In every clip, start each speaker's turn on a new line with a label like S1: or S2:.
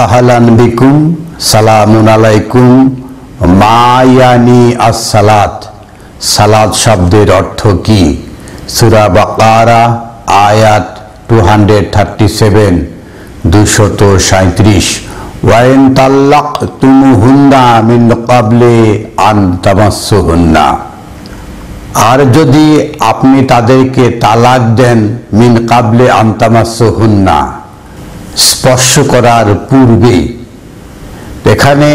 S1: আহলান বিকুম, সালামুন আলাইকুম। মায়ানি আসসালাত, সালাত শব্দের অর্থ কি? সূরা বাকারা আয়াত 237 237। ওয়াইন তাল্লাকতুমুহুন্না মিন ক্বাবলি আন তামাসসুহুন্না, আর যদি আপনি তাদেরকে তালাক দেন মিন ক্বাবলি আন তামাসসুহুন্না, স্পর্শ করার পূর্বে। এখানে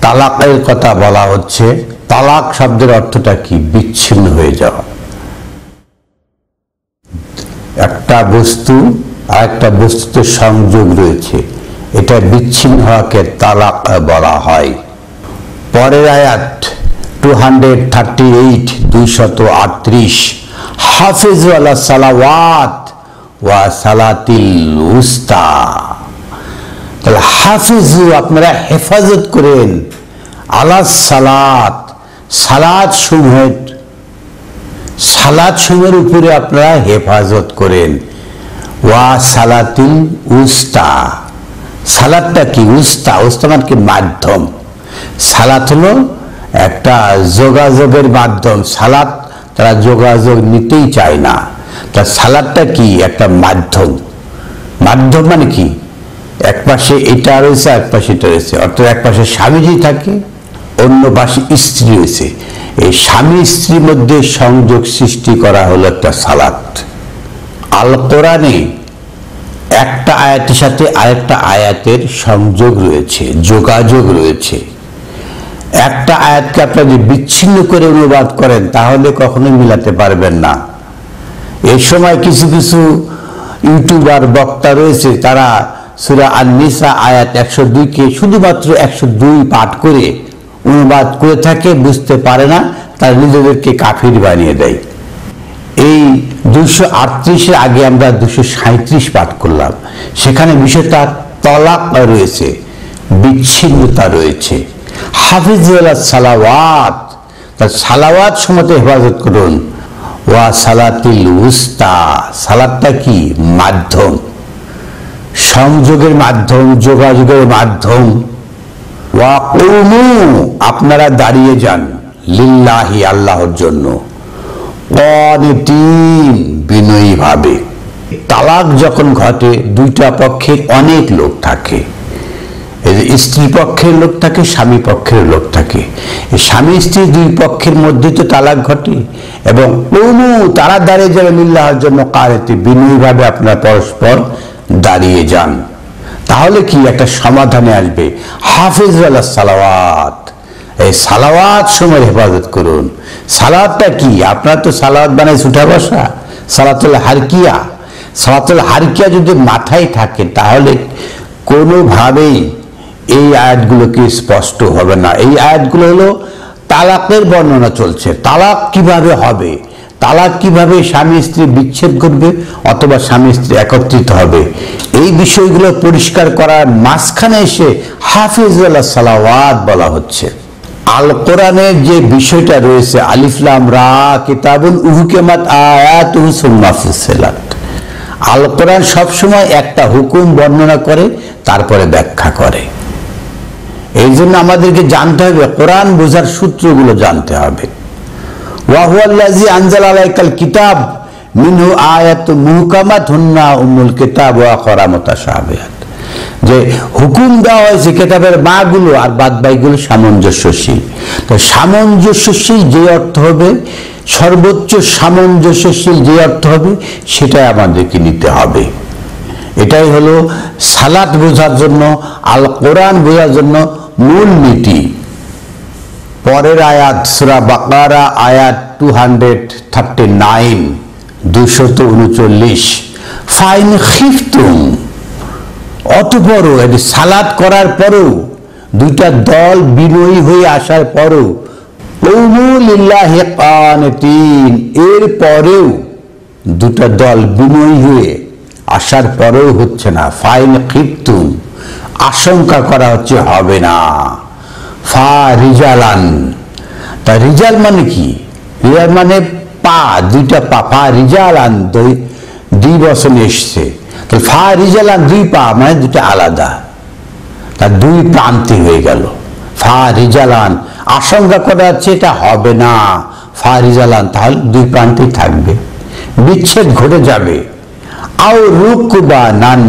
S1: তালাকের কথা বলা হচ্ছে। তালাক শব্দের অর্থটা কি? বিচ্ছিন্ন হয়ে যাওয়া। একটা বস্তু আর একটা বস্তুতে সংযোগ রয়েছে, এটা বিচ্ছিন্ন হওয়াকে তালাক বলা হয়। পরের আয়াত 238 238, হাফিজু আলা সালাওয়াত ওয়া সালাতিল উস্তা। তাহলে হাফিজু, আপনারা হেফাজত করেন, আলা সালাত, সালাত সমূহের উপরে আপনারা হেফাজত করেন। ওয়া সালাতিল উস্তা, সালাতটা কি? উস্তা, উস্তা মানে কি? মাধ্যম। সালাত হলো একটা যোগাযোগের মাধ্যম। সালাত তারা যোগাযোগ নিতেই চায় না। তা সালাতটা কি? একটা মাধ্যম। মাধ্যম মানে কি? এক পাশে এটা রয়েছে, এক পাশে এটা রয়েছে। অর্থাৎ এক পাশে স্বামীজি থাকে, অন্য পাশে স্ত্রী রয়েছে। এই স্বামী স্ত্রীর মধ্যে সংযোগ সৃষ্টি করা হলো একটা সালাত। আল কোরআনে একটা আয়াতের সাথে আরেকটা আয়াতের সংযোগ রয়েছে, যোগাযোগ রয়েছে। একটা আয়াতকে আপনারা যদি বিচ্ছিন্ন করে অনুবাদ করেন তাহলে কখনোই মিলাতে পারবেন না। এই সময় কিছু কিছু ইউটিউবার বক্তা রয়েছে, তারা সূরা আন-নিসা আয়াত 102-কে শুধুমাত্র 102 পাঠ করে অনুবাদ করে থাকে, বুঝতে পারে না, তারা নিজেদেরকে কাফির বানিয়ে দেয়। এই 238-এর আগে আমরা 237 পাঠ করলাম, সেখানে বিষয়টা তালাক রয়েছে, বিচ্ছিন্নতা রয়েছে। হাফিজু আলা সালাওয়াত, তার সালাওয়াত সমতে হেফাজত করুন। ওয়া সালাতিল উস্তা, সালাতটা কি? মাধ্যম, সংযোগের মাধ্যম, যোগাযোগের মাধ্যম। ওয়া কুমু, আপনারা দাঁড়িয়ে যান, লিল্লাহি, আল্লাহর জন্য, কানিতিন, বিনয়ী ভাবে। তালাক যখন ঘটে দুইটা পক্ষের অনেক লোক থাকে। স্ত্রী পক্ষের লোক থাকে, স্বামী পক্ষের লোক থাকে। স্বামী স্ত্রী দুই পক্ষের মধ্যে তো তালাক ঘটে। এবং তারা দাঁড়িয়ে যাবে লিল্লাহর জন্য, কানিতিন, বিনয়ী ভাবে আপনারা পরস্পর দাঁড়িয়ে যান। তাহলে কি একটা সমাধানে আসবে। হাফিজ আলা সালাওয়াত, এই সালাওয়াত সময় হেফাজত করুন। সালাতটা কি? আপনার তো সালাওয়াত বানাই উঠা বসা, সালাতুল হারকিয়া। সালাতুল হারকিয়া যদি মাথায় থাকে তাহলে কোনোভাবেই এই আয়াতগুলোকে স্পষ্ট হবে না। এই আয়াতগুলো হলো তালাকের বর্ণনা চলছে। তালাক কিভাবে হবে, তালাক কিভাবে স্বামী স্ত্রী বিচ্ছেদ করবে অথবা স্বামী স্ত্রী একত্রিত হবে, এই বিষয়গুলো পরিষ্কার করার মাঝখানে এসে হাফিজ আলা সালাওয়াত বলা হচ্ছে। আল কোরআনের যে বিষয়টা রয়েছে, আলিফ লাম রা কিতাবুন উহকিমাত আয়াতুহু সুম্মা ফুসসিলাত। আল কোরআন সবসময় একটা হুকুম বর্ণনা করে, তারপরে ব্যাখ্যা করে। এই জন্য আমাদেরকে জানতে হবে, কোরআন বোঝার সূত্রগুলো জানতে হবে। ওয়া হুয়াল্লাযী আনজালা আলাইকাল কিতাব মিনহু আয়াতুন মুহকামাতুন্না উম্মুল কিতাব ওয়া আখারা মুতাশাবিহাত। যে হুকুম দেওয়া হয়েছে কিতাবের মাগুলো আর বাদ বাকিগুলো সামঞ্জস্যশীল। তো সামঞ্জস্যশীল যে অর্থ হবে, সর্বোচ্চ সামঞ্জস্যশীল যে অর্থ হবে, সেটাই আমাদেরকে নিতে হবে। এটাই হলো সালাত বোঝার জন্য, আল কোরআন বোঝার জন্য মূল নীতি। পরের আয়াত সূরা বাকারা আয়াত 239 239, ফাইন খিফতুম, অতঃপরও এটি সালাত করার পরও, দুইটা দল বিনয়ী হয়ে আসার পরও, কুমু লিল্লাহি কানিতিন, এর পরেও দুটা দল বিনয়ী হয়ে আসার পরেও হচ্ছে না। ফাইন খিফতুম, আশঙ্কা করা হচ্ছে হবে না। ফা রিজালান, তা রিজাল মানে কি? রিজাল মানে পা, দুইটা পা। ফা রিজালান দুই বছর এসছে। তো ফা রিজালান দুই পা মানে দুটো আলাদা। তার দুই প্রান্তে হয়ে গেল। ফা রিজালান, আশঙ্কা করা যাচ্ছে এটা হবে না, ফা রিজালান, তাহলে দুই প্রান্তেই থাকবে, বিচ্ছেদ ঘটে যাবে। আও রুকবানান,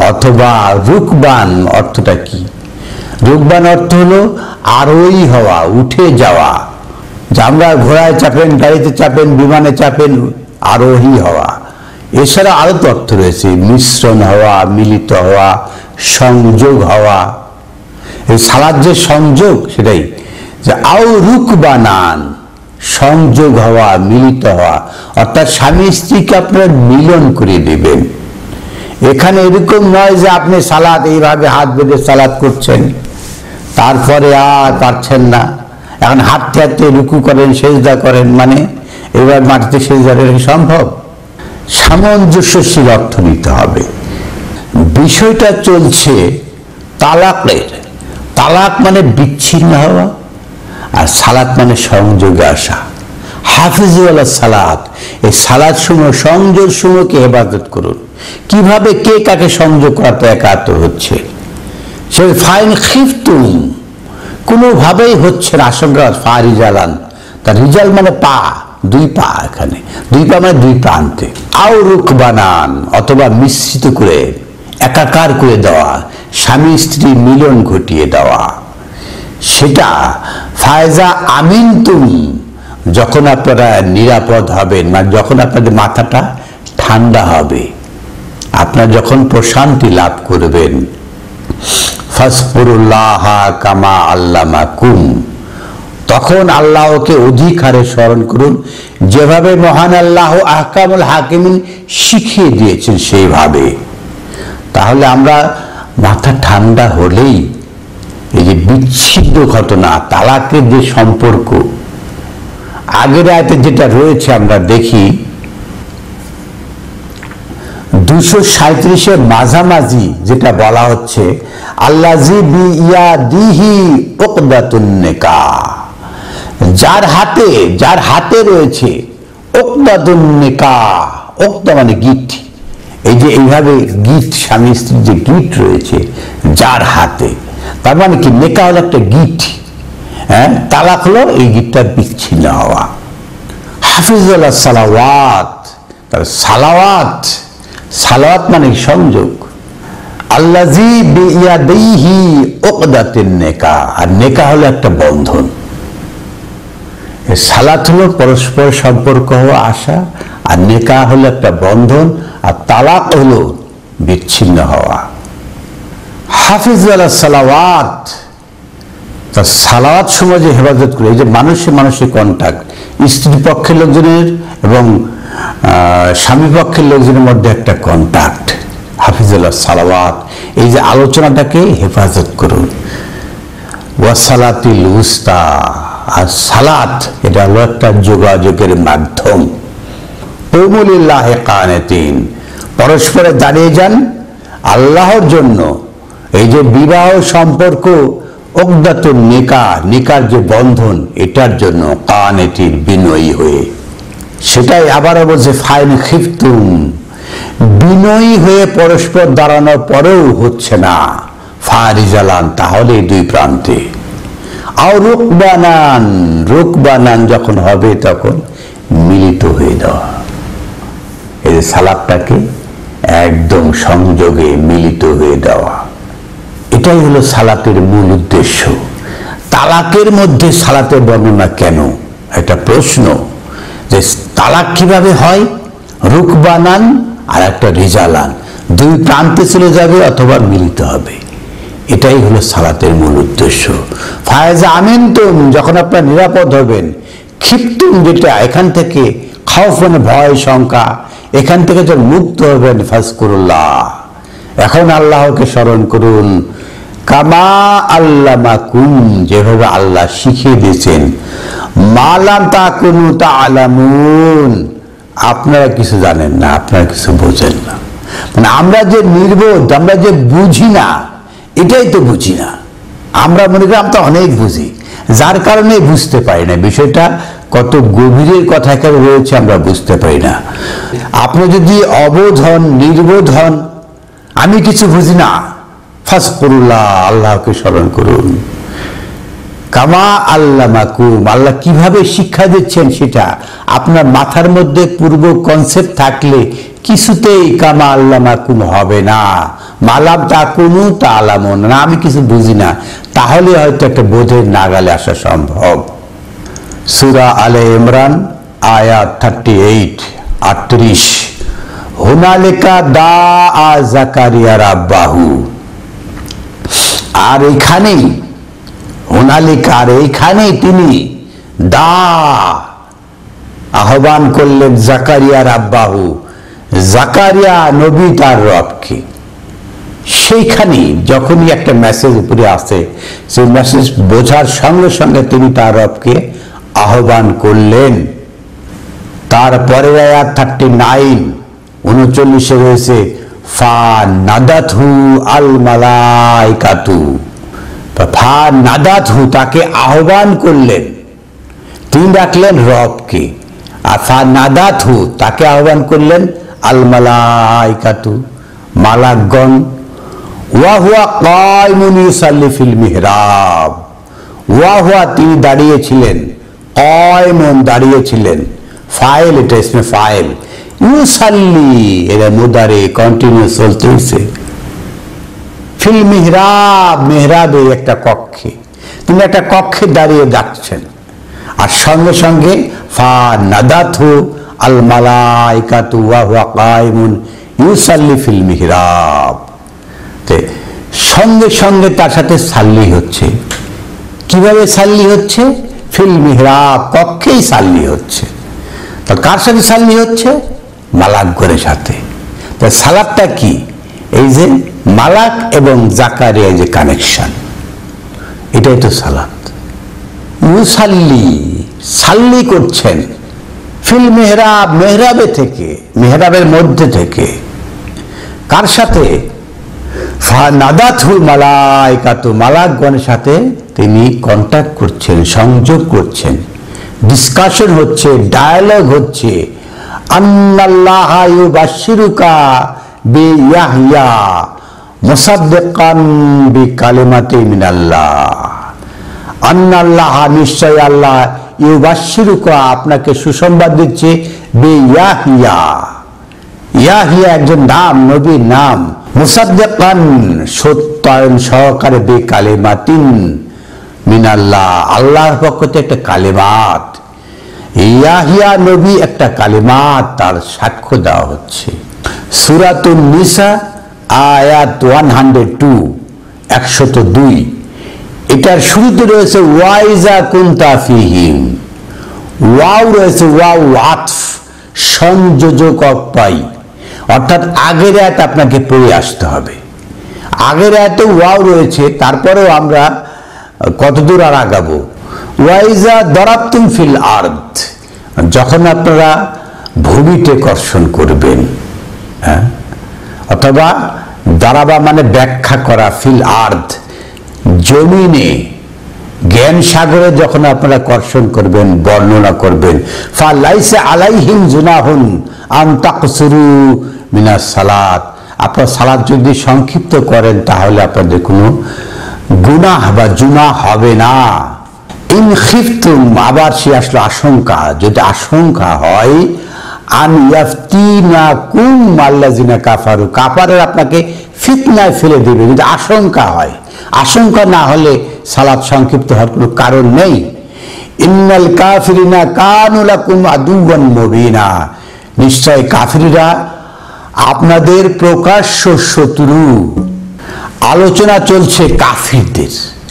S1: অথবা রুকবান অর্থটা কি? রুকবান অর্থ হলো আরোহী হওয়া, উঠে যাওয়া। যে আমরা ঘোড়ায় চাপেন, গাড়িতে চাপেন, বিমানে চাপেন, আরোহী হওয়া। এছাড়া আরো তো অর্থ রয়েছে, মিশ্রণ হওয়া, মিলিত হওয়া, সংযোগ হওয়া। এই সালাদ যে সংযোগ, সেটাই যে আও রুকবানান, সংযোগ হওয়া, মিলিত হওয়া, অর্থাৎ স্বামী স্ত্রীকে আপনারা মিলন করে দেবেন। এখানে এরকম নয় যে আপনি সালাদ এইভাবে হাত বেঁধে সালাদ করছেন, তারপরে আর পারছেন না, এখন হাঁটতে হাঁটতে রুকু করেন, সেজদা করেন, মানে এবার মাটিতে সেজদা করা সম্ভব? সামঞ্জস্যশীল অর্থ নিতে হবে। বিষয়টা চলছে তালাকের। তালাক মানে বিচ্ছিন্ন হওয়া, আর সালাত মানে সংযোগে আসা। হাফিজু আলা সালাত, এই সালাত সমূহ, সংযোগ সমূহকে হেফাজত করুন। কিভাবে, কে কাকে সংযোগ করাতে একাত্তর হচ্ছে, সে ফাইন খিফতুম, কোনোভাবেই হচ্ছে না, আশঙ্কা। ফা রিজালান, তার রিজাল মানে পা, দুই পা, এখানে দুই পা মানে দুই প্রান্তে। আও রুকবানান, অথবা মিশ্রিত করে, একাকার করে দেওয়া, স্বামী স্ত্রী মিলন ঘটিয়ে দেওয়া। সেটা ফায়জা আমিনতুম, যখন আপনারা নিরাপদ হবেন, মানে যখন আপনাদের মাথাটা ঠান্ডা হবে, আপনারা যখন প্রশান্তি লাভ করবেন। ফাজকুরুল্লাহ কামা আল্লামাকুম, তখন আল্লাহকে অধিক হারে স্মরণ করুন, যেভাবে মহান আল্লাহ আহকামুল হাকিমিন শিখিয়ে দিয়েছেন সেইভাবে। তাহলে আমরা মাথা ঠান্ডা হলেই এই যে বিচ্ছিন্ন ঘটনা, তালাকের যে সম্পর্ক, আগের আয়াতে যেটা রয়েছে আমরা দেখি 237-এর মাঝামাঝি যেটা বলা হচ্ছে, আল্লাযী বিয়াদিহি উকদাতুন নিকাহ, যার হাতে রয়েছে উকদাতুন নিকাহ। উকদা মানে গিট, এই যে এইভাবে গিট, স্বামী স্ত্রীর যে গিট রয়েছে যার হাতে, তার মানে কি, নিকাহ হলো একটা গিট, হ্যাঁ, তালাক হলো এই গিটটা বিচ্ছিন্ন হওয়া। হাফিজু আলা সালাওয়াত, তার সালাওয়াত, সালাওয়াত মানে সংযোগ। আল্লাযী বিয়াদিহি উকদাতুন নিকাহ, আর নিকাহ হলো একটা বন্ধন। সালাত হলো পরস্পর সম্পর্ক হওয়া, আসা, আর নিকাহ হলো একটা বন্ধন, আর তালাক হলো বিচ্ছিন্ন হওয়া। হাফিজ আলা সালাওয়াত, তার সালাওয়াত সমাজে হেফাজত করে। এই যে মানুষের কন্ট্যাক্ট, স্ত্রী পক্ষের লোকজনের এবং স্বামী পক্ষের লোকজনের মধ্যে একটা কন্ট্যাক্ট, হাফিজ আলা সালাওয়াত, এই যে আলোচনাটাকে হেফাজত করুন। ওয়াসালাতিল উস্তা, আর সালাত এটা হলো একটা যোগাযোগের মাধ্যম। কুমুলিল্লাহি কানিতিন, পরস্পরে দাঁড়িয়ে যান আল্লাহর জন্য। এই যে বিবাহ সম্পর্ক, উকদাতুন নিকাহ, নিকার যে বন্ধন, এটার জন্য কানিতিন, বিনয়ী হয়ে। সেটাই আবারও বলছে ফাইন খিফতুম, বিনয়ী হয়ে পরস্পর দাঁড়ানোর পরেও হচ্ছে না, ফা রিজালান, তাহলে দুই প্রান্তে। আও রুকবানান, রুকবানান যখন হবে তখন মিলিত হয়ে যাওয়া। এই সালাতটাকে একদম সংযোগে মিলিত হয়ে দেওয়া, এটাই হলো সালাতের মূল উদ্দেশ্য। তালাকের মধ্যে সালাতের বর্ণনা কেন, একটা প্রশ্ন, যে তালাক কিভাবে হয়? রুকবানান আর একটা রিজালান, দুই প্রান্তে চলে যাবে অথবা মিলিত হবে, এটাই হলো সালাতের মূল উদ্দেশ্য। ফায়জা আমিনতুম, যখন আপনারা নিরাপদ হবেন। খিফতুম যেটা, এখান থেকে খাউফ মানে ভয়, শঙ্কা, এখান থেকে যখন মুক্ত হবেন, ফাজকুরুল্লাহ, এখন আল্লাহকে স্মরণ করুন, কামা আল্লামাকুম, যেভাবে আল্লাহ শিখিয়ে দিয়েছেন। মা লাম তাকুনু তা'লামুন, আপনারা কিছু জানেন না, আপনারা কিছু বোঝেন না। মানে আমরা যে নির্বোধ, আমরা যে বুঝি না, এটাই তো বুঝি না। আমরা মনে করি আমরা অনেক বুঝি, যার কারণে বুঝতে পারি না বিষয়টা কত গভীরের কথা এখানে রয়েছে, আমরা বুঝতে পারি না। আপনি যদি অবোধ হন, নির্বোধ হন, আমি কিছু বুঝি না, ফাজকুরুল্লাহ, আল্লাহকে স্মরণ করুন। কামা আল্লামাকুম, আল্লাহ কিভাবে শিক্ষা দিচ্ছেন সেটা আপনার মাথার মধ্যে পূর্ব কনসেপ্ট থাকলে কিছুতেই কামা আল্লামাকুম হবে না। মালাম তাকুনু তাআলামুন, না আমি কিছু বুঝি না, তাহলে হয়তো একটা বোধের নাগালে আসা সম্ভব। সূরা আলে ইমরান আয়াত 38 হুনালিকা দাআ যাকারিয়া রাব্বাহু। আর এখানেই হুনালিকা, আর এইখানেই তিনি আহ্বান করলেন জাকারিয়া রাব্বাহু, জাকারিয়া নবী তার রবকে। সেইখানেই যখনই একটা মেসেজ উপরে আসে, সেই মেসেজ বোঝার সঙ্গে সঙ্গে তিনি তার রবকে আহ্বান করলেন। তারপরে আয়াত 39 রয়েছে ফা নাদাতহু আল মালাইকাতু, ফা নাদাতহু তাকে আহ্বান করলেন, তিনি ডাকলেন রবকে, আর ফা নাদাতহু তাকে আহ্বান করলেন আল মালাইকাতু মালাকগণ। ওয়া হুয়া কায়িমুন ইউসাল্লি ফিল মিহরাব, ওয়া হুয়া তিনি দাঁড়িয়েছিলেন, কায়িমুন দাঁড়িয়েছিলেন, ফাইল এটা ইসমে ফাইল, ইউসাল্লি এরা মুদারে কন্টিনিউ চলতেছে, ফিল মিহরাব মিহরাবে একটা কক্ষে, তিনি একটা কক্ষে দাঁড়িয়ে ডাকছেন। আর সঙ্গে সঙ্গে ফা নাদাতহু আল মালাইকাতু ওয়া হুয়া কায়িমুন ইউসাল্লি ফিল মিহরাব, সঙ্গে সঙ্গে তার সাথে সাল্লি হচ্ছে। কিভাবে সাল্লি হচ্ছে? ফিল মিহরাব কক্ষেই সাল্লি হচ্ছে। তো কার সাথে সাল্লি হচ্ছে? মালাকগণের সাথে। তো সালাতটা কি? এই যে মালাক এবং জাকারিয়া যে কানেকশন, এটাই তো সালাত। মুসাল্লি সাল্লি করছেন ফিল মেহরাব, মেহরাবে থেকে, মেহরাবের মধ্যে থেকে। কার সাথে? ফানাদাতহুল মালাইকাতু, মালাকগণের সাথে তিনি কন্ট্যাক্ট করছেন, সংযোগ করছেন, ডিসকাশন হচ্ছে, ডায়ালগ হচ্ছে। আন্নাল্লাহা ইউবাশশিরুকা বিয়াহইয়া মুসাদ্দিকান বিকালিমাতিন মিনাল্লাহ। আন্নাল্লাহা নিশ্চয় আল্লাহ, ইউবাশশিরুকা আপনাকে সুসংবাদ দিচ্ছে, বিয়াহইয়া, ইয়াহিয়া একজন নাম, নবীর নাম, মুসাদ্দিকান সত্যায়ন সহকারে বিকালিমাতিন মিনাল্লাহ, আল্লাহর পক্ষ থেকে একটা কালিমাত। ইয়াহিয়া নবী একটা কালিমাত, তার সাক্ষ্য দেওয়া হচ্ছে। সূরাতুন নিসা আয়াত 102 এটার শুরুতে রয়েছে ওয়াইজা কুনতা ফিহিম, ওয়াও রয়েছে, ওয়াও আতফ সংযোজক অপাই, অর্থাৎ আগের আয়াত আপনাকে পড়ে আসতে হবে। আগের আয়াতে ওয়াও রয়েছে, তারপরেও আমরা কতদূর আর আগাবো। ওয়াইজা দারাবতুম ফিল আরদ, যখন আপনারা ভূমিতে কর্ষণ করবেন, হ্যাঁ, অথবা দারাবা মানে ব্যাখ্যা করা, ফিল আরদ জমিনে, জ্ঞান সাগরে যখন আপনারা কর্ষণ করবেন, বর্ণনা করবেন। ফালাইসা আলাইহিম জুনাহুন আন তাকসুরু মিনাস সালাত, আপনারা সালাত যদি সংক্ষিপ্ত করেন তাহলে আপনাদের কোনো গুনাহ বা জুনা হবে না। ইন খিফতুম, আবার সে আসলো আশঙ্কা, যদি আশঙ্কা হয়, আন ইয়াফতিনাকুম আল্লাযিনা কাফারু, কাফাররা আপনাকে ফিতনায় ফেলে দেবে, যদি আশঙ্কা হয়। আশঙ্কা না হলে সালাত সংক্ষিপ্ত হওয়ার কোনো কারণ নেই। ইন্নাল কাফিরিনা কানু লাকুম আদুওয়ান মুবিনা, নিশ্চয় কাফিররা আপনাদের প্রকাশ্য শত্রু। আলোচনা চলছে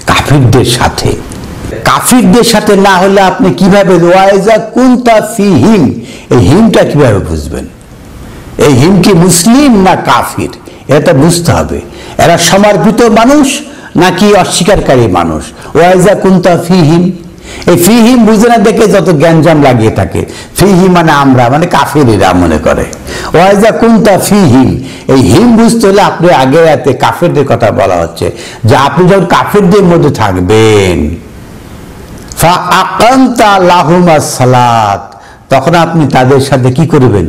S1: কাফিরদের সাথে। কাফিরদের সাথে না হলে আপনি কিভাবে ওয়াইজা কুনতা ফিহিম, এই হিমটা কিভাবে বুঝবেন? এই হিম কি মুসলিম না কাফির, এটা বুঝতে হবে। এরা সমর্পিত মানুষ নাকি অস্বীকারী মানুষ? ওয়াইজা কুনতা ফিহিম, এই ফিহিম বুঝে না দেখে যত জ্ঞানজাম লাগিয়ে থাকে। ফিহিম মানে আমরা, মানে কাফিরেরা মনে করে। ওয়াইজা কুনতা ফিহিম, এই হিম বুঝতে হলে আপনি আগে রাতে কাফিরদের কথা বলা হচ্ছে, যে আপনি যখন কাফিরদের মধ্যে থাকবেন, ফা আকামতা লাহুমাস সালাত, তখন আপনি তাদের সাথে কি করবেন?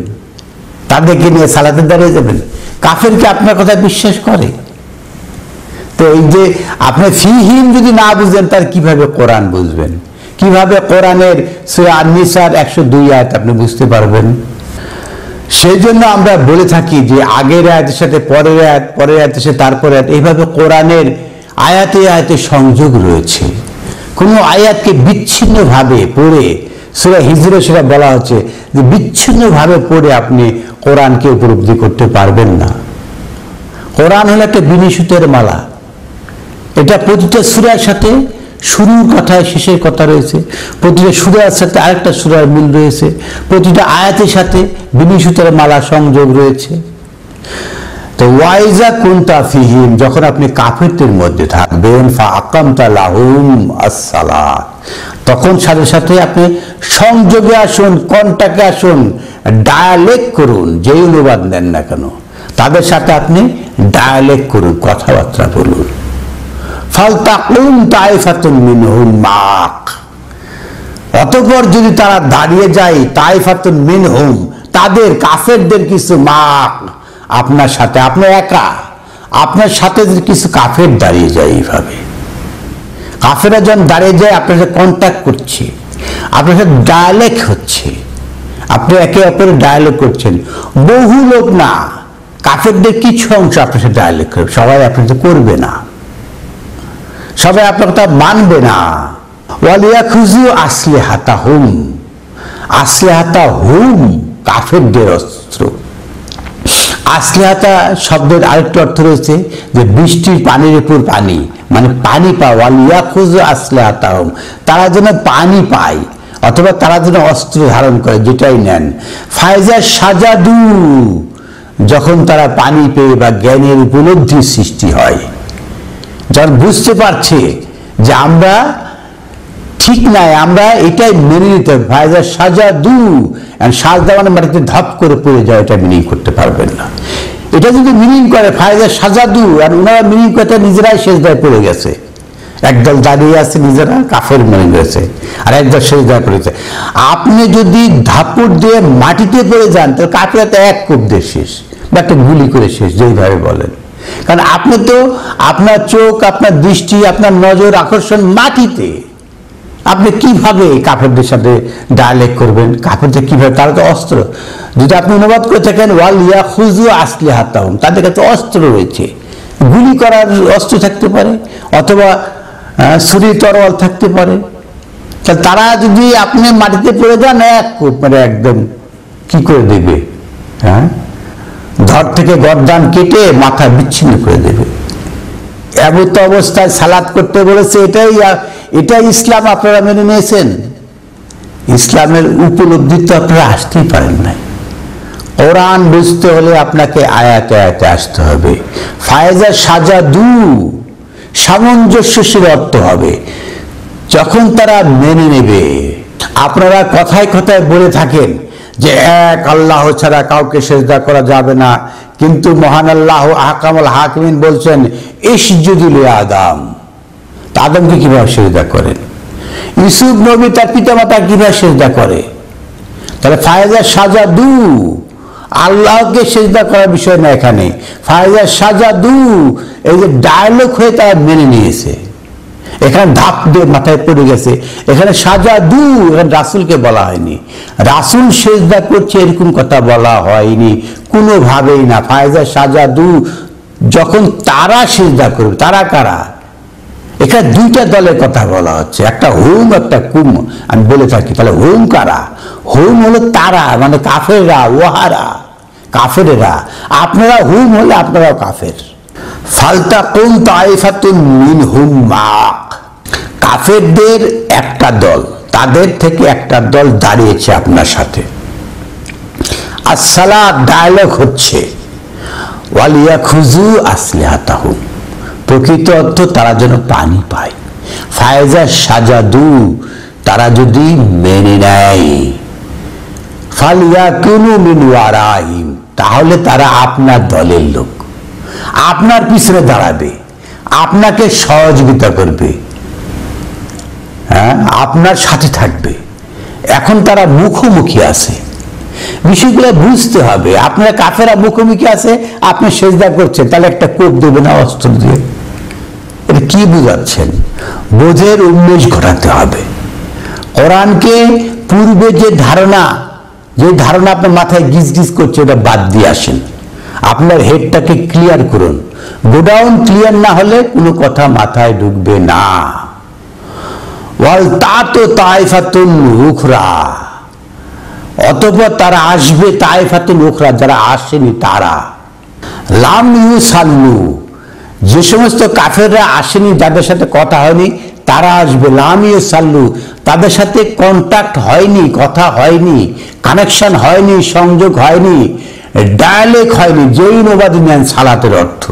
S1: তাদেরকে নিয়ে সালাতে দাঁড়িয়ে যাবেন। কাফির কি আপনার কথা বিশ্বাস করে? তো এই যে আপনি ফিহিম যদি না বুঝেন তার কিভাবে কোরআন বুঝবেন, কিভাবে কোরআনের সূরা আন-নিসার 102 আয়াত আপনি বুঝতে পারবেন? সেই জন্য আমরা বলে থাকি যে আগের আয়াতের সাথে পরের আয়াত, পরের আয়াতের সাথে তারপরে আয়াত, এইভাবে কোরআনের আয়াতে আয়াতে সংযোগ রয়েছে। কোনো আয়াতকে বিচ্ছিন্নভাবে পড়ে, সূরা হিজরে সেটা বলা হচ্ছে যে বিচ্ছিন্নভাবে পড়ে আপনি কোরআনকে উপলব্ধি করতে পারবেন না। কোরআন হলো একটা বিনিসূতের মালা, এটা প্রতিটা সূরার সাথে শুরুর কথায় শেষের কথা রয়েছে, প্রতিটা সূরার সাথে আরেকটা সূরার মিল রয়েছে, প্রতিটা আয়াতের সাথে বিনিসূতের মালা সংযোগ রয়েছে। তো ওয়াইজা কুনতা ফিহিম, যখন আপনি কাফেরদের মধ্যে থাকবেন, ফাআকামতা লাহুম আস-সালাত, তখন সাথে সাথে আপনি সংযোগে আসুন, কন্টাক্টে আসুন, ডায়ালেক্ট করুন, যেই অনুবাদ নেন না কেন তাদের সাথে আপনি ডায়ালেক্ট করুন, কথাবার্তা বলুন। ফালতাকুম তাইফাতুন মিনহুম মাক, অতঃপর যদি তারা দাঁড়িয়ে যায়, তাইফাতুন মিনহুম, তাদের কাফেরদের কিছু মাক আপনার সাথে, আপনি একা, আপনার সাথে কিছু কাফের দাঁড়িয়ে যায়। এইভাবে কাফেরা যখন দাঁড়িয়ে যায় আপনার সাথে কন্ট্যাক্ট করছে, আপনার সাথে ডায়ালেক্ট হচ্ছে, আপনি একে অপরের ডায়ালেক্ট করছেন। বহু লোক না, কাফেরদের কিছু অংশ আপনার সাথে ডায়ালেক্ট করবে, সবাই আপনার সাথে করবে না, সবাই আপনার কথা মানবে না। ওয়ালিয়াখুযু আসলিহাতাহুম, আসলিহাতাহুম কাফেরদের অস্ত্র। আসলিহাতা শব্দের আরেকটি অর্থ রয়েছে যে বৃষ্টির পানির উপর পানি, মানে পানি পাওয়া। ওয়ালিয়াখুযু আসলিহাতাহুম, তারা যেন পানি পায় অথবা তারা যেন অস্ত্র ধারণ করে, যেটাই নেন। ফায়জা সাজাদু, যখন তারা পানি পেয়ে বা জ্ঞানের উপলব্ধির সৃষ্টি হয়, যখন বুঝতে পারছে যে আমরা ঠিক নাই, আমরা এটাই মেনে নিতে হবে। ফায়জা সাজাদু, সাজদা মানে মাটিতে ধপ করে পড়ে যায়, এটা মিনিং করতে পারবেন না। এটা যদি মিনিং করে ফায়জা সাজাদু, আর ওনারা মিনিং করতে নিজেরাই সেজদায় পড়ে গেছে। একদল দাঁড়িয়ে আছে নিজেরা কাফের মনে করেছে, আর একদল সেজদায় পড়েছে। আপনি যদি ধাপড় দিয়ে মাটিতে পড়ে যান তাহলে কাফেরা তো এক কোপ দিয়ে শেষ, বা একটা গুলি করে শেষ, যেইভাবে বলেন। কারণ আপনি তো, আপনার চোখ, আপনার দৃষ্টি, আপনার নজর আকর্ষণ মাটিতে, আপনি কিভাবে কাফেরদের সাথে ডায়ালেক্ট করবেন? কাফেরদের কিভাবে, তারা তো অস্ত্র। যদি আপনি অনুবাদ করে থাকেন ওয়ালিয়াখুযু আসলিহাতাহুম, তাদের কাছে অস্ত্র রয়েছে, গুলি করার অস্ত্র থাকতে পারে, অথবা ছুরি তরোয়াল থাকতে পারে। তারা যদি আপনি মাটিতে পড়ে যান, এক কোপ মানে একদম কি করে দেবে, হ্যাঁ, ধর থেকে গর্দান কেটে মাথা বিচ্ছিন্ন করে দেবে। এমন অবস্থায় সালাত করতে বলেছে, এটাই ইসলাম আপনারা মেনে নিয়েছেন। ইসলামের উপলব্ধি তো আপনারা আসতেই পারেন নাই। কোরআন বুঝতে হলে আপনাকে আয়াতে আয়াতে আসতে হবে। ফায়জা সাজাদু, সামঞ্জস্যের অর্থ হবে যখন তারা মেনে নেবে। আপনারা কথায় কথায় বলে থাকেন যে এক আল্লাহ ছাড়া কাউকে সেজদা করা যাবে না, কিন্তু মহান আল্লাহ আহকামুল হাকিমিন বলছেন ইসজুদু লিআদম। আদমকে কিভাবে সেজদা করেন? ইউসুফ নবী তার পিতামাতা কিভাবে সেজদা করে? তাহলে ফায়জা সাজাদু, আল্লাহকে সেজদা করার বিষয় না এখানে। ফায়জা সাজাদু, এই যে ডায়ালগ হয়ে তারা মেনে নিয়েছে, এখানে ধাপ দিয়ে মাথায় পড়ে গেছে। এখানে সাজাদু, এখানে রাসূলকে বলা হয়নি। রাসূল সেজদা করছে এরকম কথা বলা হয়নি কোনোভাবেই না। ফায়জা সাজাদু, যখন তারা সেজদা করবে। তারা কারা? এখানে দুইটা দলের কথা বলা হচ্ছে, একটা হুম একটা কুম। আমি বলে থাকি, তাহলে হুম কারা? হুম হলো তারা, মানে কাফেররা, ওয়াহারা কাফেরেরা। আপনারা হুম হলে আপনারাও কাফের। ফালতাকুম তাইফাতুন মিনহুম মাক, কাফেরদের একটা দল, তাদের থেকে একটা দল দাঁড়িয়েছে আপনার সাথে। as-সালাত, ডায়ালগ হচ্ছে। ওয়ালিয়াখুযু আসলিহাতাহুম, প্রকৃত অর্থ তারা যেন পানি পায়। ফায়জা সাজাদু, তারা যদি মেনে নেয়। ফালিয়াকুনু মিন ওয়ারাহিম, তাহলে তারা আপনার দলের লোক, আপনার পিছনে দাঁড়াবে, আপনাকে সহযোগিতা করবে, হ্যাঁ, আপনার সাথে থাকবে। এখন তারা মুখোমুখি আছে, বিষয়গুলো বুঝতে হবে। আপনারা কাফেরা মুখোমুখি আছে, আপনি সেজদা করছেন, তাহলে একটা কোপ দেবে না অস্ত্র দিয়ে? এটা কি বুঝাচ্ছেন? বোঝের উন্মেষ ঘটাতে হবে। কোরআনকে পূর্বে যে ধারণা আপনার মাথায় গিজ গিজ করছে, ওটা বাদ দিয়ে আসেন। আপনার হেডটাকে ক্লিয়ার করুন। গোডাউন ক্লিয়ার না হলে কোনো কথা মাথায় ঢুকবে না। ওয়াল তাতো তাইফাতুন উখরা, অতঃপর তারা আসবে, তাইফাতুন উখরা, যারা আসেনি তারা। লাম ইউসাল্লু, যে সমস্ত কাফেররা আসেনি, যাদের সাথে কথা হয়নি, তারা আসবে। লাম ইউসাল্লু, তাদের সাথে কন্ট্যাক্ট হয়নি, কথা হয়নি, কানেকশন হয়নি, সংযোগ হয়নি, ডায়ালগ হয়নি। যেই অনুবাদ নেন সালাতের অর্থ,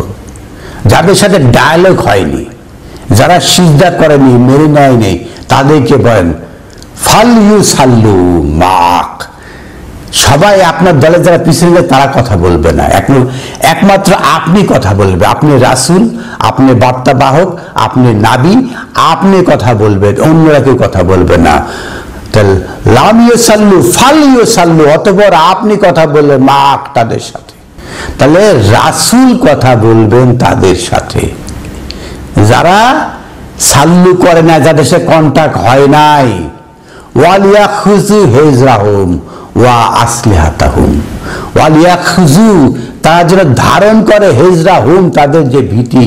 S1: যাদের সাথে ডায়ালগ হয়নি, যারা সিজদা করেনি, মেনে নেয়নি, তাদেরকে বলেন ফাল ইউসাল্লু মাক। সবাই আপনার দলে যারা পিছনে যায় তারা কথা বলবে না, একমাত্র আপনি কথা বলবে। আপনি রাসূল, আপনি বার্তাবাহক, আপনি নাবী, আপনি কথা বলবেন, অন্যরা কেউ কথা বলবে না। তাহলে লাম ইউসাল্লু ফাল ইউসাল্লু, অতঃপর আপনি কথা বলবেন মাক, তাদের সাথে। তাহলে রাসূল কথা বলবেন তাদের সাথে যারা সাল্লু করে না, যাদের সাথে কন্টাক্ট হয় নাই। ওয়ালিয়াখুযু হিজরাহুম ওয়া আসলিহাতাহুম, ওয়ালিয়াখুযু, তারা যেন ধারণ করে, হিজরাহুম, তাদের যে ভীতি,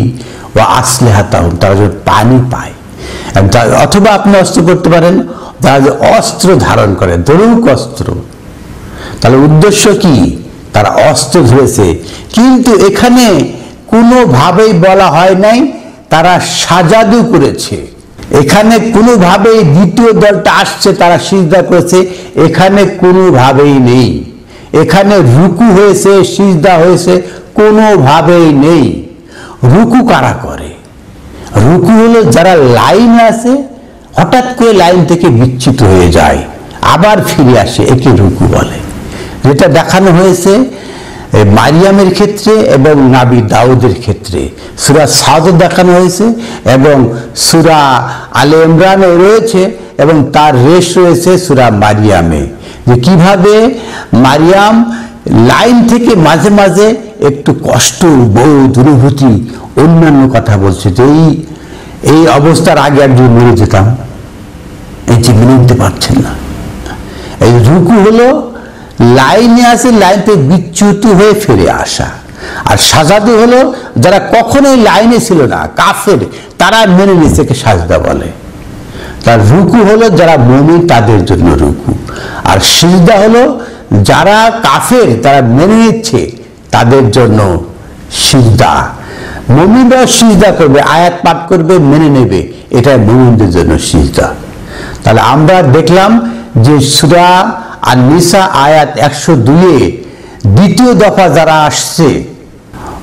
S1: ওয়া আসলিহাতাহুম, তারা যেন পানি পায়। অথবা আপনি অস্ত্র করতে পারেন, তারা যে অস্ত্র ধারণ করে, ধরুক অস্ত্র। তাহলে উদ্দেশ্য কি? তারা অস্ত্র ধরেছে। কিন্তু এখানে কোনোভাবেই বলা হয় নাই তারা সাজাদু করেছে। এখানে কোনোভাবেই দ্বিতীয় দলটা আসছে তারা সিজদা করেছে, এখানে কোনোভাবেই নেই। এখানে রুকু হয়েছে, সিজদা হয়েছে, কোনোভাবেই নেই। রুকু কারা করে? রুকু হলো যারা লাইনে আছে, হঠাৎ করে লাইন থেকে বিচ্যুত হয়ে যায়, আবার ফিরে আসে, একে রুকু বলে। যেটা দেখানো হয়েছে মারিয়ামের ক্ষেত্রে এবং নবী দাউদের ক্ষেত্রে। সূরা সাদ দেখানো হয়েছে এবং সূরা আলে ইমরানে রয়েছে, এবং তার রেশ রয়েছে সূরা মারিয়ামে, যে কিভাবে মারিয়াম লাইন থেকে মাঝে মাঝে একটু কষ্ট, বোধ, অনুভূতি, অন্যান্য কথা বলছে, যে এই অবস্থার আগে একজন মরে যেতাম, এই যে মেনে নিতে পারছেন না। এই রুকু হলো লাইনে আছে, লাইন থেকে বিচ্যুত হয়ে ফিরে আসা। আর সাজাদু হলো যারা কখনোই লাইনে ছিল না, কাফের, তারা মেনে নিচ্ছে, সাজদা বলে। তার রুকু হলো যারা মুমিন, তাদের জন্য রুকু। আর সিজদা হলো যারা কাফের, তারা মেনে নিচ্ছে, তাদের জন্য সিজদা। মুমিনরা সিজদা করবে, আয়াত পাঠ করবে, মেনে নেবে, এটা মুমিনদের জন্য সিজদা। তাহলে আমরা দেখলাম যে সূরা আন-নিসা আয়াত 102-এ দ্বিতীয় দফা যারা আসছে,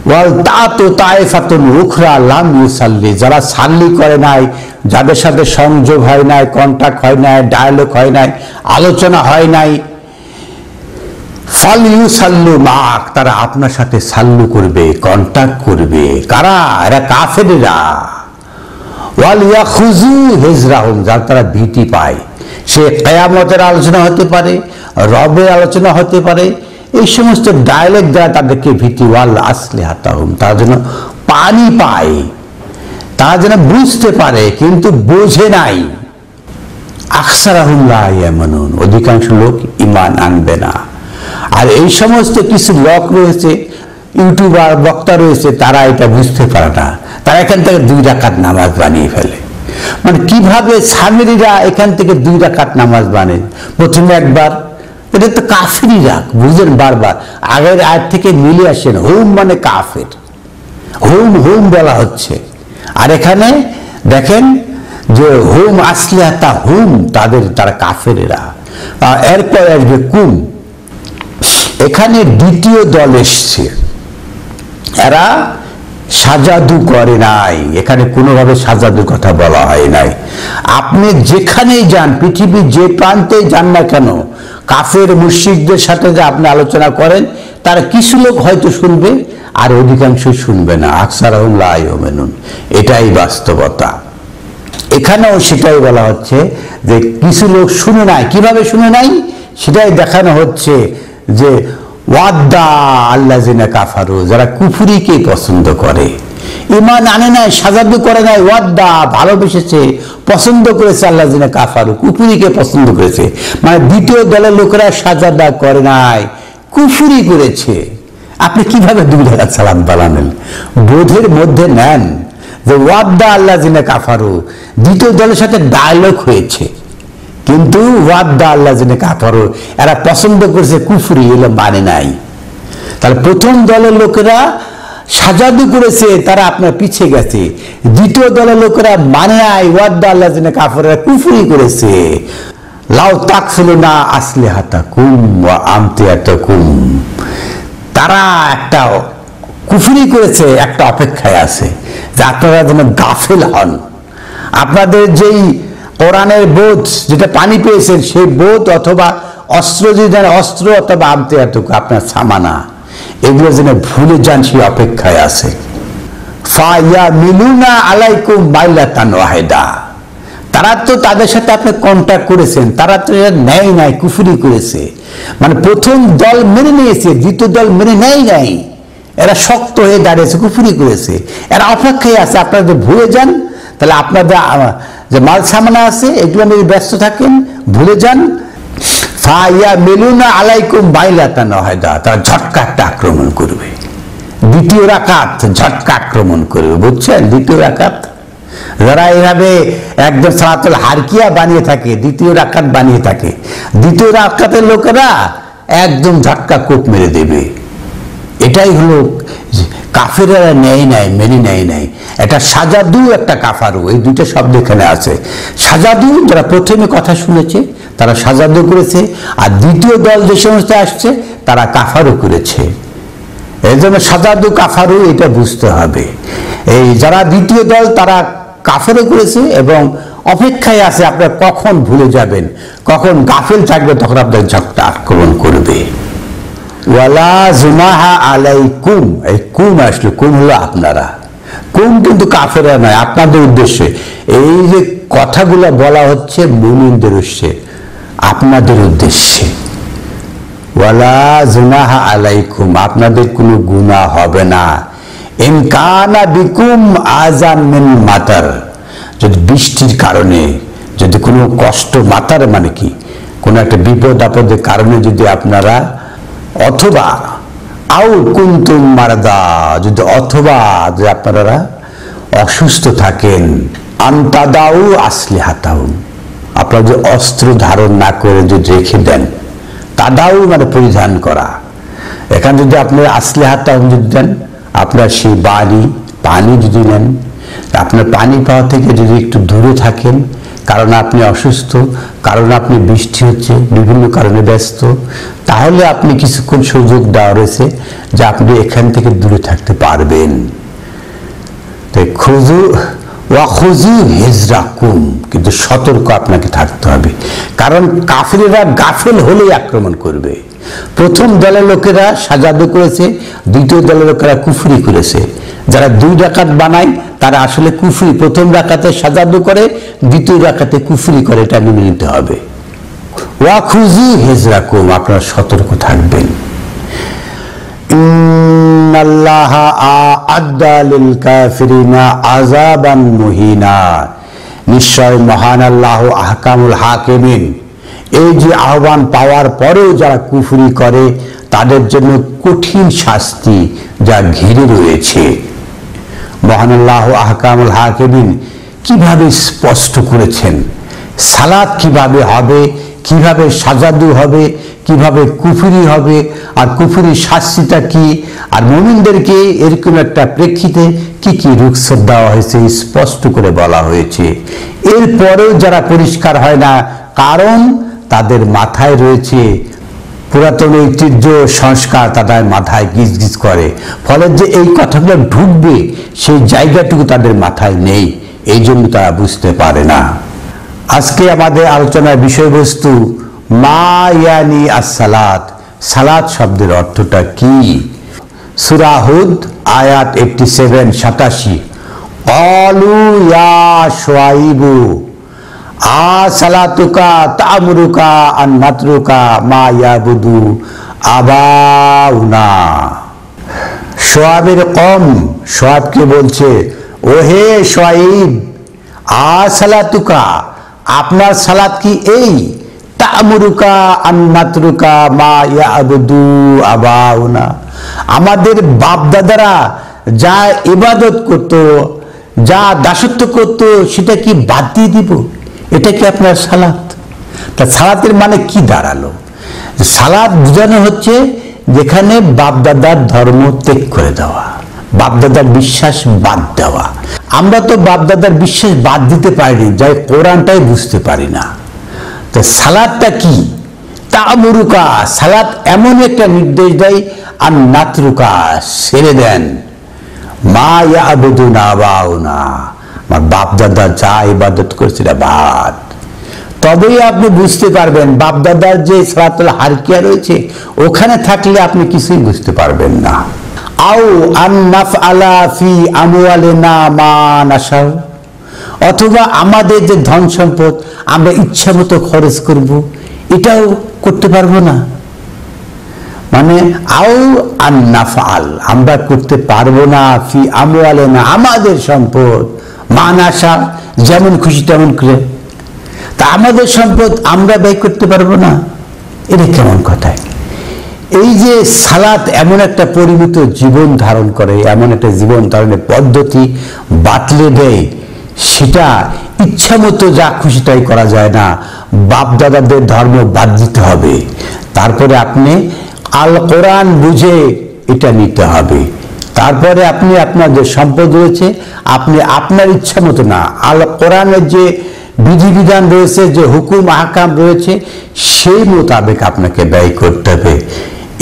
S1: ওয়াল তাতু তাইফাতুন উখরা লাম ইউসাল্লি, যারা সাল্লি করে নাই, যাদের সাথে সংযোগ হয় নাই, কন্টাক্ট হয় নাই, ডায়ালগ হয় নাই, আলোচনা হয় নাই, ফাল ইউসাল্লু মাক, তারা আপনার সাথে সাল্লু করবে, কন্টাক্ট করবে। কারা? এরা কাফেররা। ওয়াল ইয়াখুযু হিজরাহুম, যার তারা ভীতি পায়। সে কিয়ামতের আলোচনা হতে পারে, রবের আলোচনা হতে পারে, এই সমস্ত ডায়ালগ দ্বারা তাদেরকে ভীতি। ওয়াল আসলিহাতাহুম, তারা যেন পানি পায়, তারা যেন বুঝতে পারে কিন্তু বোঝে নাই। আকসারাহুম লা ইয়ামানুন, অধিকাংশ লোক ঈমান আনবে না। আর এই সমস্ত কিছু লোক রয়েছে, ইউটিউবার, বক্তা রয়েছে, তারা এটা বুঝতে পারে না। তারা এখান থেকে 2 রাকাত নামাজ বানিয়ে ফেলে। মানে কিভাবে সামিরিরা এখান থেকে 2 রাকাত নামাজ বানায়? প্রথমে একবার, এটা তো কাফিরিরা, বুঝেন, বারবার আগের আয়াত থেকে মিলে আসেন। হুম মানে কাফের, হুম হুম বলা হচ্ছে। আর এখানে দেখেন যে হুম আসলিহাতা হুম, তারা কাফেরেরা। এরপর আসবে কুম, এখানে দ্বিতীয় দল এসছে, এরা সাজাদু করে নাই। এখানে কোনোভাবে সাজাদুর কথা বলা হয় নাই। আপনি যেখানেই যান, পৃথিবীর যে প্রান্তে যান না কেন, কাফের মুশরিকদের সাথে যে আপনি আলোচনা করেন, তারা কিছু লোক হয়তো শুনবে, আর অধিকাংশ শুনবে না। আকসারহুম লা ইউমিনুন, এটাই বাস্তবতা। এখানেও সেটাই বলা হচ্ছে যে কিছু লোক শুনে নাই। কিভাবে শুনে নাই সেটাই দেখানো হচ্ছে, যে ওয়াদ্দা আল্লাযিনা কাফারু, যারা কুফরিকে পছন্দ করে, ঈমান আনে নাই, সাজাদু করে নাই, ওয়াদ্দা ভালোবেসেছে, পছন্দ করেছে আল্লাযিনা কাফারু, কুফরিকে পছন্দ করেছে। মানে দ্বিতীয় দলের লোকেরা সাজাদা করে নাই, কুফরি করেছে। আপনি কিভাবে 2 রাকাত সালাত বানালেন? বোধের মধ্যে নেন যে ওয়াদ্দা আল্লাযিনা কাফারু, দ্বিতীয় দলের সাথে ডায়লগ হয়েছে, কিন্তু ওয়াদ্দা আল্লাযিনা কাফারু এরা পছন্দ করেছে কুফরি, এগুলো মানে নাই। তাহলে প্রথম দলের লোকেরা সাজাদু করেছে, তারা আপনার পিছিয়ে গেছে। দ্বিতীয় দলের লোকেরা মানে নাই, ওয়াদ্দা আল্লাযিনা কাফারু কুফরি করেছে। লাউ তাকফুলুনা আসলিহাতাকুম ওয়া আমতিয়াতাকুম, তারা একটা কুফরি করেছে, একটা অপেক্ষায় আছে যে আপনারা যেন গাফেল হন। আপনাদের যেই কোরআনের বোধ, যেটা পানি পেয়েছেন সেই বোধ অথবা অস্ত্র, যদি অস্ত্র অথবা আমতিয়াতুকু আপনার সামানা, এগুলো যেন ভুলে যান, সেই অপেক্ষায় আছে। ফায়া মিলুনা আলাইকুম বাইলাতান ওয়াহিদা, তারা তো তাদের সাথে আপনি কন্ট্যাক্ট করেছেন, তারা তো নেয় নাই, কুফরি করেছে। মানে প্রথম দল মেনে নিয়েছে, দ্বিতীয় দল মেনে নেয় নাই, এরা শক্ত হয়ে দাঁড়িয়েছে, কুফরি করেছে, এরা অপেক্ষায় আছে। আপনাদের ভুলে যান, তাহলে আপনাদের যে মাল সামানা আছে এগুলো নিয়ে ব্যস্ত থাকেন, ভুলে যান। ফায়া মিলুনা আলাইকুম বাইলাতান ওয়াহিদা, তারা ঝটকা একটা আক্রমণ করবে। দ্বিতীয় রাকাত ঝটকা আক্রমণ করবে, বুঝছেন? দ্বিতীয় রাকাত যারা এইভাবে একদম সালাতুল হারকিয়া বানিয়ে থাকে, দ্বিতীয় রাকাত বানিয়ে থাকে, দ্বিতীয় রাকাতের লোকেরা একদম ঝটকা কোপ মেরে দেবে। এটাই হলো কাফেরেরা নেয় নাই, মেনে নেয় নাই। এটা সাজাদু, একটা কাফারু, এই দুইটা শব্দ এখানে আছে। সাজাদু যারা প্রথমে কথা শুনেছে তারা সাজাদু করেছে, আর দ্বিতীয় দল যে সমস্ত আসছে তারা কাফারু করেছে। এই জন্য সাজাদু কাফারু এটা বুঝতে হবে। এই যারা দ্বিতীয় দল তারা কাফেরও করেছে এবং অপেক্ষায় আছে আপনারা কখন ভুলে যাবেন, কখন গাফেল থাকবে, তখন আপনার ঝটকা আক্রমণ করবে। ওয়ালা জুনাহা আলাইকুম, এই কুম আসলো, কুম হলো আপনারা, কুম কিন্তু কাফেররা নয়, আপনাদের উদ্দেশ্যে। এই যে কথাগুলো বলা হচ্ছে মুমিনদের উদ্দেশ্যে, আপনাদের উদ্দেশ্যে। ওয়ালা জুনাহা আলাইকুম, আপনাদের কোনো গুনাহ হবে না। ইন কানা বিকুম আযাম মিন মাতার, যদি বৃষ্টির কারণে, যদি কোনো কষ্ট, মাতার মানে কি কোনো একটা বিপদ আপদের কারণে যদি আপনারা, অথবা আউ কুনতুম মারদা, যদি অথবা যে আপনারা অসুস্থ থাকেন, আনতাদাউ আসলিহাতাহুম, আপনারা যে অস্ত্র ধারণ না করে যদি রেখে দেন, তাদাউ মানে পরিধান করা, এখানে যদি আপনার আসলিহাতাহুম যদি দেন, আপনার সেই পানি যদি নেন, আপনার পানি পাওয়া থেকে যদি একটু দূরে থাকেন, কারণ আপনি অসুস্থ, কারণ আপনি বৃষ্টি হচ্ছে, বিভিন্ন কারণে ব্যস্ত, তাহলে আপনি কিছুক্ষণ সুযোগ দেওয়া রয়েছে যে আপনি এখান থেকে দূরে থাকতে পারবেন। তাই খুজু হিজরাকুম, কিন্তু সতর্ক আপনাকে থাকতে হবে, কারণ কাফিরেরা গাফেল হলেই আক্রমণ করবে। প্রথম দলের লোকেরা সাজাদু করেছে, দ্বিতীয় দলের লোকেরা কুফরি করেছে। যারা 2 রাকাত বানায় তারা আসলে কুফরি, প্রথম রাকাতে সাজাদু করে, দ্বিতীয় রাকাতে কুফরি করে, এটা মেনে নিতে হবে। ওয়া খুজু হিজরাকুম, আপনারা সতর্ক থাকবেন। ইন্নাল্লাহা আ'আদ্দা লিল কাফিরিনা আযাবান মুহিনা, নিশ্চয় মহান আল্লাহ আহকামুল হাকিমিন, এই যে আহ্বান পাওয়ার পরেও যারা কুফরি করে তাদের জন্য কঠিন শাস্তি যা ঘিরে রয়েছে। মহান আল্লাহ আহকামুল হাকিমিন কিভাবে স্পষ্ট করেছেন, সালাত কিভাবে হবে, কিভাবে সাজাদু হবে, কিভাবে কুফরি হবে, আর কুফরি শাস্তিটা কি, আর মুমিনদেরকে এরকম একটা প্রেক্ষিতে কি কি রুখসত দেওয়া হয়েছে স্পষ্ট করে বলা হয়েছে। এরপরেও যারা পরিষ্কার হয় না, কারণ তাদের মাথায় রয়েছে পুরাতন ঐতিহ্য, সংস্কার তাদের মাথায় গিজ গিজ করে, ফলে যে এই কথাগুলো ঢুকবে সেই জায়গাটুকু তাদের মাথায় নেই, এই জন্য তারা বুঝতে পারে না। আজকে আমাদের আলোচনার বিষয়বস্তু মা ইয়ানি as-সালাত, সালাত শব্দের অর্থটা কি। সূরা হুদ আয়াত 87-87, ক্বালু ইয়া শুআইবু সালাতুকা তা'মুরুকা আন নাতরুকা মা ইয়াবুদু আবাউনা। সোয়াবের কম, সোয়াবকে বলছে ওহে সোয়াইব আসালাতুকা, আপনার সালাত কি এই তা'মুরুকা আন নাতরুকা মা ইয়াবুদু আবাউনা, আমাদের বাপ দাদারা যা ইবাদত করত, যা দাসত্ব করত, সেটা কি বাদ দিয়ে দিব? এটা কি আপনার সালাত? তা সালাতের মানে কি দাঁড়ালো? সালাত বোঝানো হচ্ছে যেখানে বাপদাদার ধর্ম ত্যাগ করে দেওয়া, বাপদাদার বিশ্বাস বাদ দেওয়া। আমরা তো বাপদাদার বিশ্বাস বাদ দিতে পারিনি, যাই কোরআনটাই বুঝতে পারি না। তো সালাতটা কি? তা'মুরুকা, সালাত এমন একটা নির্দেশ দেয়, আর নাতরুকা, ছেড়ে দেন মা ইয়াবুদুনা আবাউনা, আমার বাপদাদা যা ইবাদত করছে বাদ। তবেই আপনি বুঝতে পারবেন বাপদাদার যে সালাতুল হারকিয়া রয়েছে, ওখানে থাকলে আপনি কিছুই বুঝতে পারবেন না। আও আন নাফআলা ফি আমওয়ালিনা মা নাশাউ, অথবা আমাদের যে ধন সম্পদ আমরা ইচ্ছা মতো খরচ করব, এটাও করতে পারবো না। মানে আও আন নাফআল, আমরা করতে পারবো না, ফি আমওয়ালিনা, আমাদের সম্পদ, মা নাশা, যেমন খুশি তেমন করে। তা আমাদের সম্পদ আমরা ব্যয় করতে পারবো না, এটা কেমন কথা? এই যে সালাত এমন একটা পরিমিত জীবন ধারণ করে, এমন একটা জীবন ধারণের পদ্ধতি বাতলে দেয়, সেটা ইচ্ছা মতো যা খুশি তাই করা যায় না, বাপ দাদাদের ধর্ম বাদ দিতে হবে। তারপরে আপনি আল কোরআন বুঝে এটা নিতে হবে। তারপরে আপনি আপনার যে সম্পদ রয়েছে, আপনি আপনার ইচ্ছা মতো না, আল কোরআনের যে বিধিবিধান রয়েছে, যে হুকুম আহকাম রয়েছে, সেই মোতাবেক আপনাকে ব্যয় করতে হবে।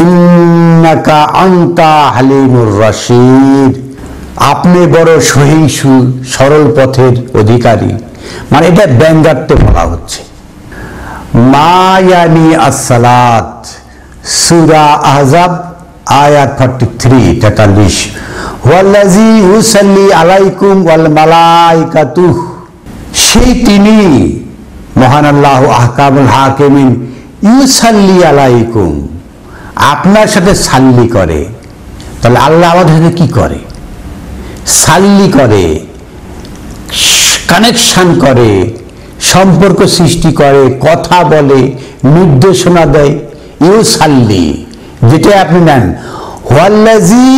S1: ইন্নাকা আনতা হালিমুর রশিদ, আপনি বড় সহিষ্ণু সরল পথের অধিকারী। মানে এটা ব্যঙ্গার্থে বলা হচ্ছে। মা ইয়ানি as-সালাত, সূরা আহজাব আয়াত 43 ওয়াল্লাযী ইউসাল্লি আলাইকুম ওয়াল মালাইকাতুহ, সেই তিনি মহান আল্লাহ আহকামুল হাকিমিন, ইউসাল্লি আলাইকুম, আপনার সাথে সাল্লি করে। তাহলে আল্লাহ আমাদের সাথে কি করে? সাল্লি করে, কানেকশন করে, সম্পর্ক সৃষ্টি করে, কথা বলে, নির্দেশনা দেয়। ইউসাল্লি, যেটা আপনি নেন, ওয়াল্লাযী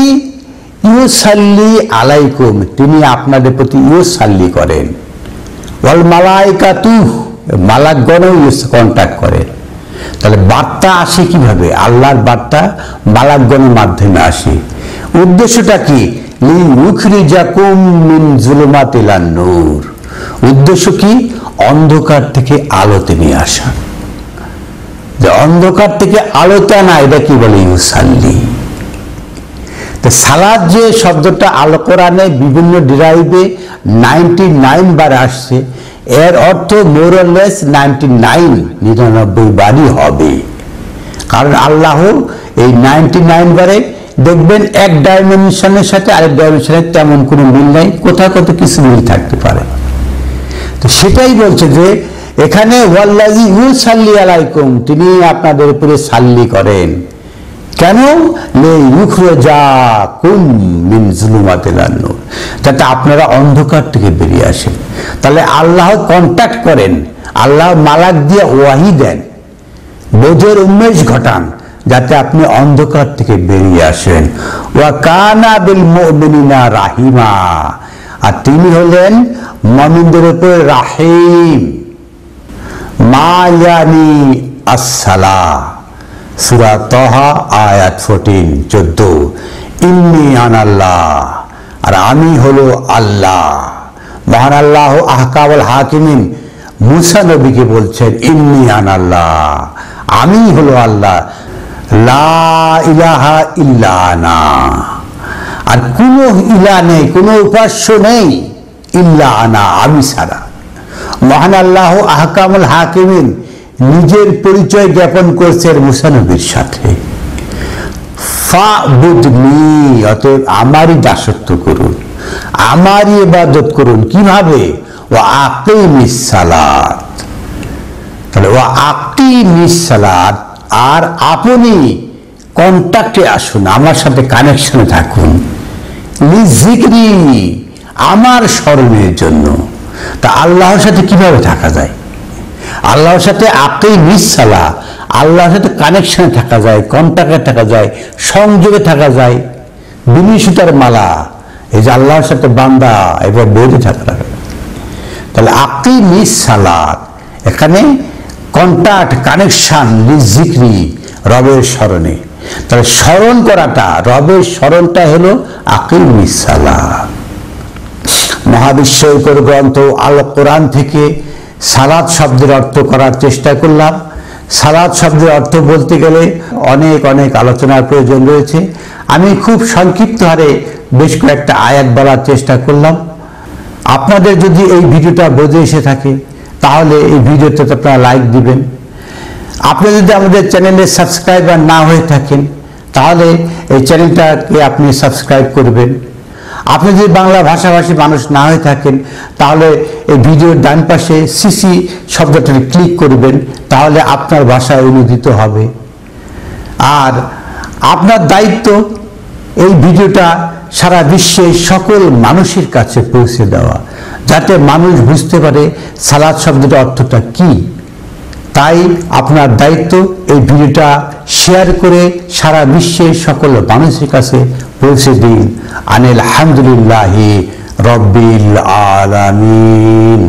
S1: ইউসাল্লি আলাইকুম, তিনি আপনাদের প্রতি ইউসাল্লি করেন। ওয়াল মালাইকাতুহ, মালাকগণও কন্ট্যাক্ট করে। তাহলে বার্তা আসে কিভাবে? আল্লাহর বার্তা মালাকগণের মাধ্যমে আসে। উদ্দেশ্যটা কি? লিইউখরিজাকুম মিন যুলুমাতিল নূর, উদ্দেশ্য কি? অন্ধকার থেকে আলোতে নিয়ে আসা। যে অন্ধকার থেকে আলোতে আনা, এটা কি বলে? ইউসাল্লি। তো সালাত যে শব্দটা আল কোরআনে বিভিন্ন ডিরাইভে 99 বার আসছে, এর অর্থ মোর অর লেস 99 বারই হবে। কারণ আল্লাহ এই 99 বারে দেখবেন এক ডাইমেনশনের সাথে আরেক ডাইমেনশনের তেমন কোনো মিল নাই, কোথাও কত কিছু মিল থাকতে পারে। তো সেটাই বলছে যে এখানে ওয়াল্লাযী ইউসাল্লি আলাইকুম, তিনি আপনাদের উপরে সাল্লি করেন। কেন? লিইউখরিজাকুম মিন যুলুমাতিল নূর, যাতে আপনারা অন্ধকার থেকে বেরিয়ে আসেন। তাহলে আল্লাহ কন্ট্যাক্ট করেন, আল্লাহ মালাক দিয়ে ওয়াহি দেন, বোঝের উন্মেষ ঘটান, যাতে আপনি অন্ধকার থেকে বেরিয়ে আসেন। ওয়া কানা বিল মুমিনিনা রাহিমা, আর তিনি হলেন মুমিনদের উপর রাহিম। মা ইয়ানি as-সালাহ, সূরা তাহা আয়াত 14 ইন্নী আনাল্লাহ, আর আমি হলো আল্লাহ। মহান আল্লাহ আহকামুল হাকিমিন মুসা নবীকে বলছেন ইন্নী আনাল্লাহ, আমি হলো আল্লাহ, লা ইলাহা ইল্লা আনা, আর কোনো ইলাহ নেই, কোনো উপাস্য নেই, ইল্লা আনা, আমি ছাড়া। মহান আল্লাহ আহকামুল হাকিমিন নিজের পরিচয় জ্ঞাপন করছেন মুসা নবীর সাথে। ফাবুদনি, অতএব আমারই দাসত্ব করুন, আমারই ইবাদত করুন। কিভাবে? ওয়া আকিমিস সালাত, তাহলে ওয়া আকিমিস সালাত, আর আপনি কন্টাক্টে আসুন, আমার সাথে কানেকশনে থাকুন, লিজিকরি, আমার স্মরণের জন্য। তা আল্লাহর সাথে কিভাবে থাকা যায়? আল্লাহর সাথে আকেই মিসালা, আল্লাহর সাথে কানেকশনে থাকা যায়, কন্টাক্টে থাকা যায়, সংযোগে থাকা যায়। বিনি সুতার মালা, এই যে আল্লাহর সাথে বান্দা এবার বৈধ থাকা লাগে। তাহলে আকেই মিসালাত, এখানে কন্টাক্ট, কানেকশন, লিজিকরি, রবের স্মরণে। তাহলে স্মরণ করাটা, রবের স্মরণটা হলো আকিম সালাত। মহাবিশ্বকর গ্রন্থ আল কোরআন থেকে সালাত শব্দের অর্থ করার চেষ্টা করলাম। সালাত শব্দের অর্থ বলতে গেলে অনেক অনেক আলোচনার প্রয়োজন রয়েছে। আমি খুব সংক্ষিপ্ত হারে বেশ কয়েকটা আয়াত বলার চেষ্টা করলাম। আপনাদের যদি এই ভিডিওটা বোঝে এসে থাকে তাহলে এই ভিডিওতে আপনারা লাইক দিবেন। আপনি যদি আমাদের চ্যানেলে সাবস্ক্রাইবার না হয়ে থাকেন তাহলে এই চ্যানেলটাকে আপনি সাবস্ক্রাইব করবেন। আপনি যদি বাংলা ভাষাভাষী মানুষ না হয়ে থাকেন তাহলে এই ভিডিওর ডান পাশে সিসি শব্দটা ক্লিক করবেন, তাহলে আপনার ভাষায় অনুদিত হবে। আর আপনার দায়িত্ব এই ভিডিওটা সারা বিশ্বের সকল মানুষের কাছে পৌঁছে দেওয়া, যাতে মানুষ বুঝতে পারে সালাত শব্দের অর্থটা কি। তাই আপনার দায়িত্ব এই ভিডিওটা শেয়ার করে সারা বিশ্বের সকল মানুষের কাছে পৌঁছে দিন। আলহামদুলিল্লাহি রব্বিল আলামিন।